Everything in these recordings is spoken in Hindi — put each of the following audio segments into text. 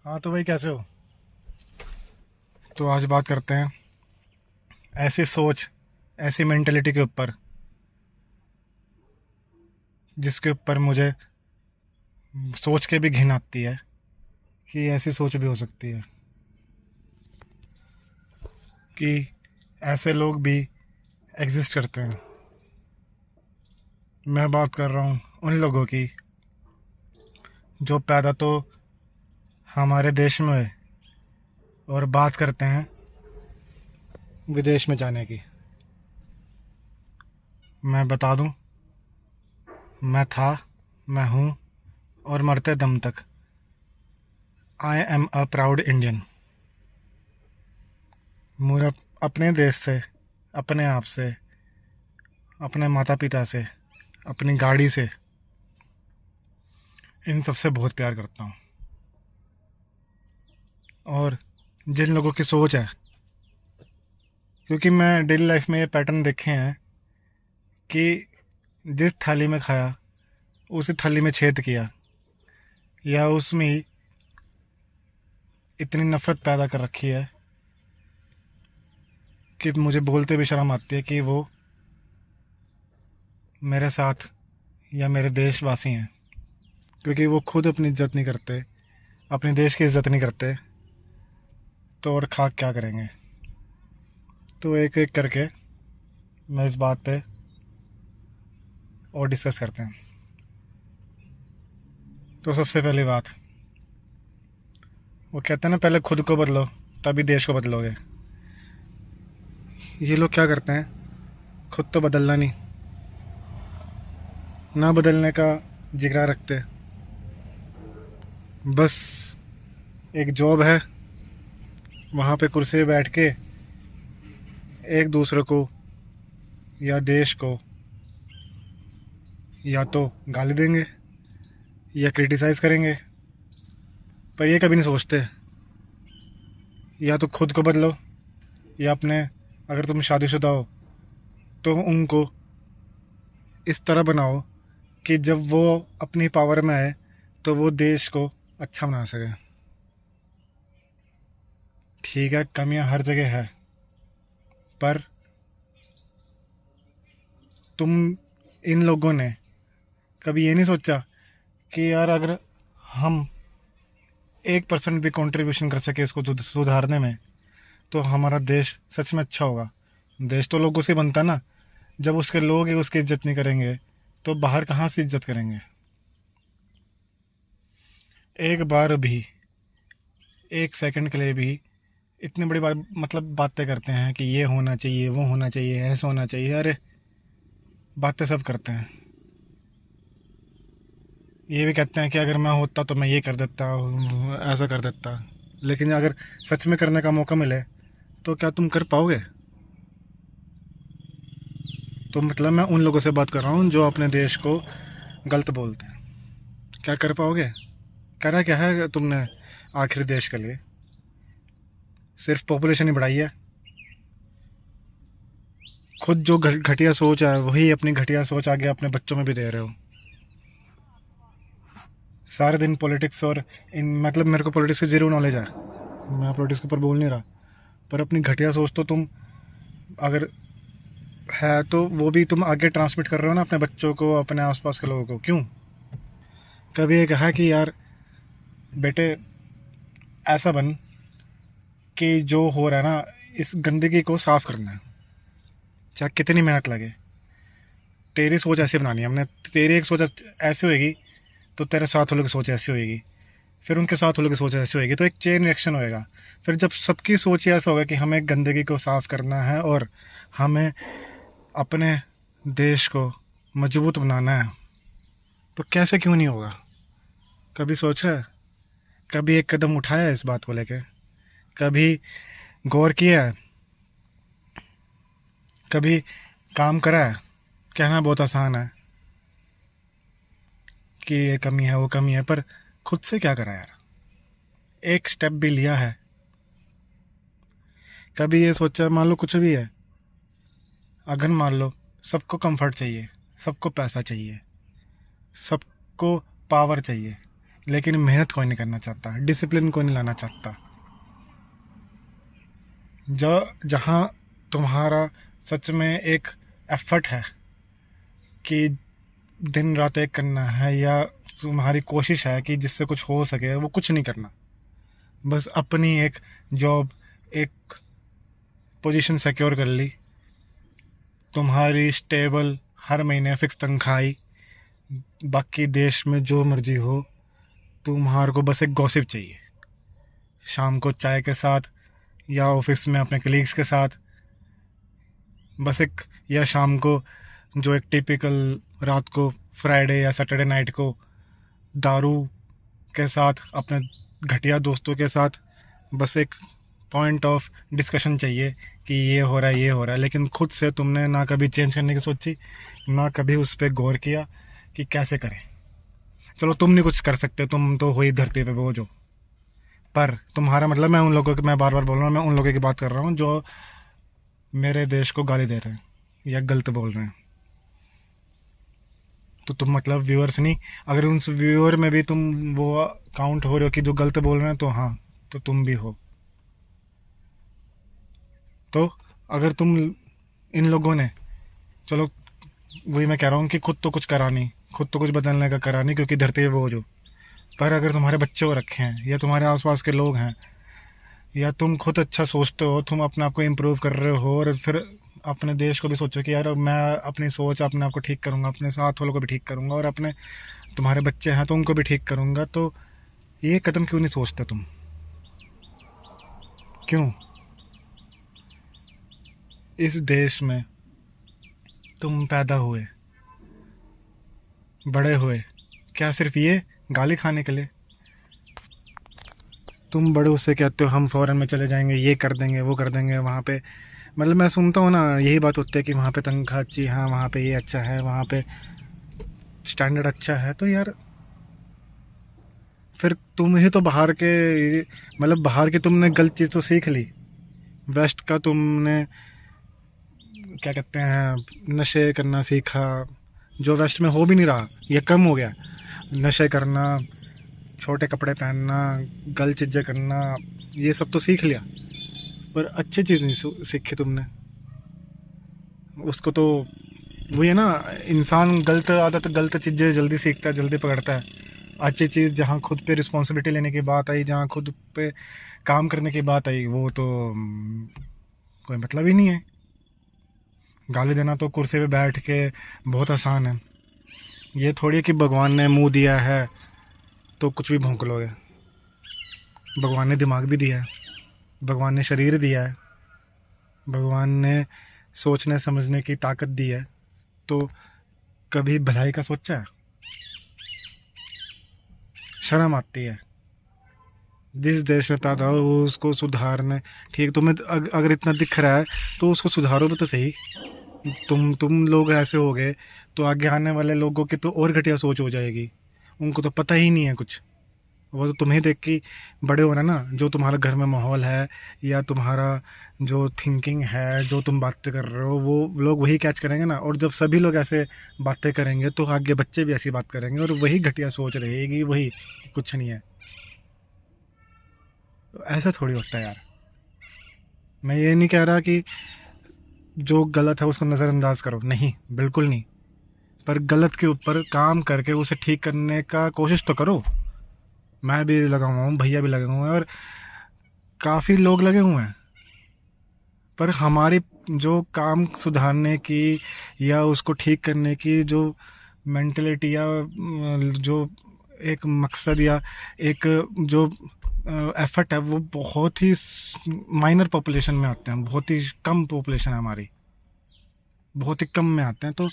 हाँ तो भाई कैसे हो। तो आज बात करते हैं ऐसी सोच, ऐसी मेंटेलिटी के ऊपर जिसके ऊपर मुझे सोच के भी घिन आती है कि ऐसी सोच भी हो सकती है कि ऐसे लोग भी एग्जिस्ट करते हैं। मैं बात कर रहा हूँ उन लोगों की जो पैदा तो हमारे देश में हुए और बात करते हैं विदेश में जाने की। मैं बता दूं, मैं था, मैं हूँ और मरते दम तक I am a proud Indian. मुझे अपने देश से, अपने आप से, अपने माता पिता से, अपनी गाड़ी से, इन सबसे बहुत प्यार करता हूँ। और जिन लोगों की सोच है, क्योंकि मैं डेली लाइफ में ये पैटर्न देखे हैं कि जिस थाली में खाया उसी थाली में छेद किया, या उसमें ही इतनी नफरत पैदा कर रखी है कि मुझे बोलते भी शर्म आती है कि वो मेरे साथ या मेरे देशवासी हैं। क्योंकि वो खुद अपनी इज्जत नहीं करते, अपने देश की इज्जत नहीं करते, तो और खा क्या करेंगे। तो एक एक करके मैं इस बात पे और डिस्कस करते हैं। तो सबसे पहली बात, वो कहते हैं ना, पहले खुद को बदलो तभी देश को बदलोगे। ये लोग क्या करते हैं, खुद तो बदलना नहीं, ना बदलने का जिगरा रखते, बस एक जॉब है, वहाँ पे कुर्सी पे बैठ के एक दूसरे को या देश को या तो गाली देंगे या क्रिटिसाइज़ करेंगे। पर ये कभी नहीं सोचते, या तो खुद को बदलो या अपने, अगर तुम शादीशुदा हो तो उनको इस तरह बनाओ कि जब वो अपनी पावर में आए तो वो देश को अच्छा बना सके। ठीक है, कमियां हर जगह है, पर तुम, इन लोगों ने कभी ये नहीं सोचा कि यार अगर हम 1% भी कंट्रीब्यूशन कर सके इसको सुधारने में तो हमारा देश सच में अच्छा होगा। देश तो लोगों से बनता ना, जब उसके लोग ही उसकी इज्जत नहीं करेंगे तो बाहर कहाँ से इज्जत करेंगे। एक बार भी, एक सेकंड के लिए भी इतनी बड़ी बात, मतलब बातें करते हैं कि ये होना चाहिए, वो होना चाहिए, ऐसा होना चाहिए। अरे बातें सब करते हैं, ये भी कहते हैं कि अगर मैं होता तो मैं ये कर देता, ऐसा कर देता। लेकिन अगर सच में करने का मौका मिले तो क्या तुम कर पाओगे। तो मतलब मैं उन लोगों से बात कर रहा हूँ जो अपने देश को गलत बोलते हैं। क्या कर पाओगे, करा क्या है तुमने आखिर देश के लिए। सिर्फ पॉपुलेशन ही बढ़ाई है। खुद जो घटिया सोच है वही अपनी घटिया सोच आगे अपने बच्चों में भी दे रहे हो। सारे दिन पॉलिटिक्स और इन, मतलब मेरे को पॉलिटिक्स की जीरो नॉलेज है, मैं पॉलिटिक्स के ऊपर बोल नहीं रहा, पर अपनी घटिया सोच तो तुम, अगर है तो वो भी तुम आगे ट्रांसमिट कर रहे हो ना अपने बच्चों को, अपने आसपास के लोगों को। क्यों कभी ये कहा कि यार बेटे ऐसा बन कि जो हो रहा है ना इस गंदगी को साफ करना है, चाहे कितनी मेहनत लगे। तेरी सोच ऐसी बनानी है हमने, तेरी एक सोच ऐसी होएगी तो तेरे साथ वालों की सोच ऐसी होएगी, फिर उनके साथ वालों की सोच ऐसी होएगी, तो एक चेन रिएक्शन होएगा। फिर जब सबकी सोच ऐसा होगा कि हमें गंदगी को साफ करना है और हमें अपने देश को मजबूत बनाना है, तो कैसे क्यों नहीं होगा। कभी सोचा है, कभी एक कदम उठाया है इस बात को लेके, कभी गौर किया है, कभी काम करा है। कहना बहुत आसान है कि ये कमी है वो कमी है, पर खुद से क्या करा यार, एक स्टेप भी लिया है। कभी ये सोचा, मान लो कुछ भी है, अगर मान लो सबको कंफर्ट चाहिए, सबको पैसा चाहिए, सबको पावर चाहिए, लेकिन मेहनत कोई नहीं करना चाहता, डिसिप्लिन कोई नहीं लाना चाहता। जहाँ तुम्हारा सच में एक एफर्ट है कि दिन रात एक करना है, या तुम्हारी कोशिश है कि जिससे कुछ हो सके, वो कुछ नहीं करना, बस अपनी एक जॉब, एक पोजीशन सिक्योर कर ली, तुम्हारी स्टेबल हर महीने फिक्स तनख्वाह आई, बाकी देश में जो मर्जी हो, तुम्हारे को बस एक गॉसिप चाहिए शाम को चाय के साथ, या ऑफिस में अपने कलीग्स के साथ, बस एक, या शाम को जो एक टिपिकल रात को फ्राइडे या सैटरडे नाइट को दारू के साथ अपने घटिया दोस्तों के साथ बस एक पॉइंट ऑफ डिस्कशन चाहिए कि ये हो रहा है, ये हो रहा है, लेकिन खुद से तुमने ना कभी चेंज करने की सोची, ना कभी उस पर गौर किया कि कैसे करें। चलो तुम नहीं कुछ कर सकते, तुम तो हो ही धरती पे बोझ हो, पर तुम्हारा मतलब, मैं उन लोगों की, मैं बार बार बोल रहा हूँ, मैं उन लोगों की बात कर रहा हूँ जो मेरे देश को गाली दे रहे हैं या गलत बोल रहे हैं। तो तुम मतलब व्यूअर्स नहीं, अगर उन व्यूअर में भी तुम वो काउंट हो रहे हो कि जो गलत बोल रहे हैं, तो हाँ, तो तुम भी हो। तो अगर तुम, इन लोगों ने, चलो वही मैं कह रहा हूँ कि खुद तो कुछ करा नहीं, खुद तो कुछ बदलने का करा नहीं, क्योंकि धरती पे बोझ हो, पर अगर तुम्हारे बच्चे को रखे हैं, या तुम्हारे आसपास के लोग हैं, या तुम खुद अच्छा सोचते हो, तुम अपने आप को इम्प्रूव कर रहे हो, और फिर अपने देश को भी सोचो कि यार मैं अपनी सोच, अपने आप को ठीक करूँगा, अपने साथ वालों को भी ठीक करूँगा, और अपने, तुम्हारे बच्चे हैं तो उनको भी ठीक करूँगा, तो ये कदम क्यों नहीं सोचते तुम? क्यों? इस देश में तुम पैदा हुए, बड़े हुए, क्या सिर्फ ये गाली खाने के लिए? तुम बड़े उससे कहते हो हम फॉरेन में चले जाएंगे, ये कर देंगे, वो कर देंगे, वहाँ पे, मतलब मैं सुनता हूँ ना, यही बात होती है कि वहाँ पे तनख्वाह अच्छी, हाँ वहाँ पे ये अच्छा है, वहाँ पे स्टैंडर्ड अच्छा है, तो यार फिर तुम ही तो बाहर के, मतलब बाहर की तुमने गलत चीज़ तो सीख ली, वेस्ट का तुमने क्या कहते हैं, नशे करना सीखा, जो वेस्ट में हो भी नहीं रहा, ये कम हो गया, नशे करना, छोटे कपड़े पहनना, गलत चीज़ें करना, ये सब तो सीख लिया, पर अच्छी चीज़ नहीं सीखी तुमने। उसको तो वही है ना, इंसान गलत आदत, गलत चीज़ें जल्दी सीखता है, जल्दी पकड़ता है। अच्छी चीज़, जहाँ खुद पे रिस्पॉन्सिबिलिटी लेने की बात आई, जहाँ खुद पे काम करने की बात आई, वो तो कोई मतलब ही नहीं है। गाली देना तो कुर्सी पे बैठ के बहुत आसान है, ये थोड़ी है कि भगवान ने मुंह दिया है तो कुछ भी भौंक लोगे। भगवान ने दिमाग भी दिया है, भगवान ने शरीर दिया है, भगवान ने सोचने समझने की ताकत दी है, तो कभी भलाई का सोचा है? शर्म आती है। जिस देश में पैदा हो वो उसको सुधारने, ठीक, तुम्हें अगर इतना दिख रहा है तो उसको सुधारो भी तो सही। तुम लोग ऐसे हो गए तो आगे आने वाले लोगों की तो और घटिया सोच हो जाएगी, उनको तो पता ही नहीं है कुछ, वो तो तुम्हें देख के बड़े हो रहे हैं ना, जो तुम्हारा घर में माहौल है, या तुम्हारा जो थिंकिंग है, जो तुम बातें कर रहे हो, वो लोग वही कैच करेंगे ना, और जब सभी लोग ऐसे बातें करेंगे तो आगे बच्चे भी ऐसी बात करेंगे, और वही घटिया सोच रहेगी, वही, कुछ नहीं है। तो ऐसा थोड़ी होता है यार। मैं ये नहीं कह रहा कि जो गलत है उसको नज़रअंदाज करो, नहीं, बिल्कुल नहीं, पर गलत के ऊपर काम करके उसे ठीक करने का कोशिश तो करो। मैं भी लगा हुआ हूँ, भैया भी लगे हुए हैं, और काफ़ी लोग लगे हुए हैं, पर हमारी जो काम सुधारने की या उसको ठीक करने की जो मेंटलिटी, या जो एक मकसद, या एक जो एफर्ट है, वो बहुत ही माइनर पॉपुलेशन में आते हैं, बहुत ही कम पॉपुलेशन है हमारी, बहुत ही कम में आते हैं, तो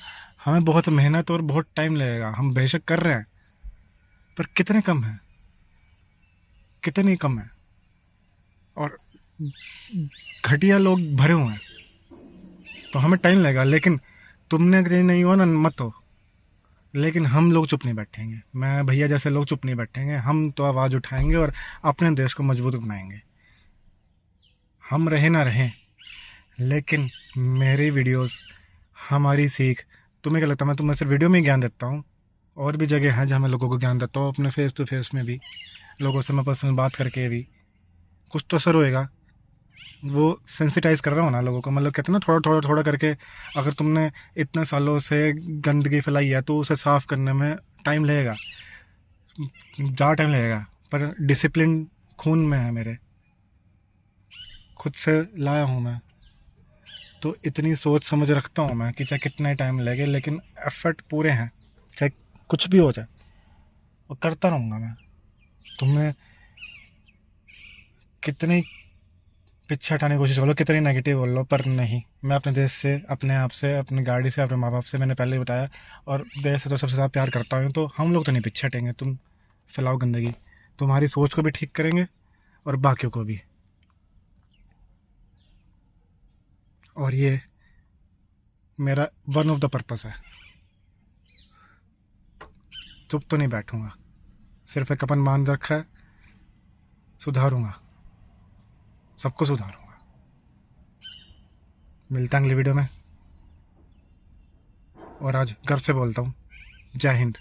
हमें बहुत मेहनत और बहुत टाइम लगेगा, हम बेशक कर रहे हैं, पर कितने कम हैं, कितने कम हैं, और घटिया लोग भरे हुए हैं, तो हमें टाइम लगेगा। लेकिन तुमने कहीं नहीं हो ना, मत हो, लेकिन हम लोग चुप नहीं बैठेंगे, मैं भैया जैसे लोग चुप नहीं बैठेंगे, हम तो आवाज़ उठाएंगे और अपने देश को मजबूत बनाएंगे। हम रहे ना रहें, लेकिन मेरी वीडियोस, हमारी सीख, तुम्हें क्या लगता है मैं तुम्हें सिर्फ वीडियो में ही ज्ञान देता हूँ और भी जगह हैं जहाँ मैं लोगों को ज्ञान देता हूँ, अपने फेस टू फेस में भी, लोगों से मैं पर्सनल बात करके भी कुछ तो असर होएगा। वो सेंसिटाइज कर रहा हूँ ना लोगों को, मतलब कहते हैं ना, थोड़ा थोड़ा थोड़ा करके। अगर तुमने इतने सालों से गंदगी फैलाई है तो उसे साफ़ करने में टाइम लगेगा, ज़्यादा टाइम लगेगा, पर डिसिप्लिन खून में है मेरे, खुद से लाया हूँ मैं। तो इतनी सोच समझ रखता हूँ मैं कि चाहे कितना टाइम लगे, लेकिन एफर्ट पूरे हैं, चाहे कुछ भी हो जाए, और करता रहूँगा मैं। तुम्हें कितनी पीछे हटाने की कोशिश कर लो, कितनी नेगेटिव बोल लो, पर नहीं, मैं अपने देश से, अपने आप से, अपनी गाड़ी से, अपने माँ बाप से, मैंने पहले ही बताया, और देश से तो सबसे ज़्यादा प्यार करता हूँ। तो हम लोग तो नहीं पीछे हटेंगे। तुम फैलाओ गंदगी, तुम्हारी सोच को भी ठीक करेंगे और बाकियों को भी। और ये मेरा वन ऑफ द पर्पस है। चुप तो नहीं बैठूंगा, सिर्फ एक अपन मान रखा है, सुधारूंगा, सबको सुधारूंगा। मिलता है अगली वीडियो में, और आज गर्व से बोलता हूँ, जय हिंद।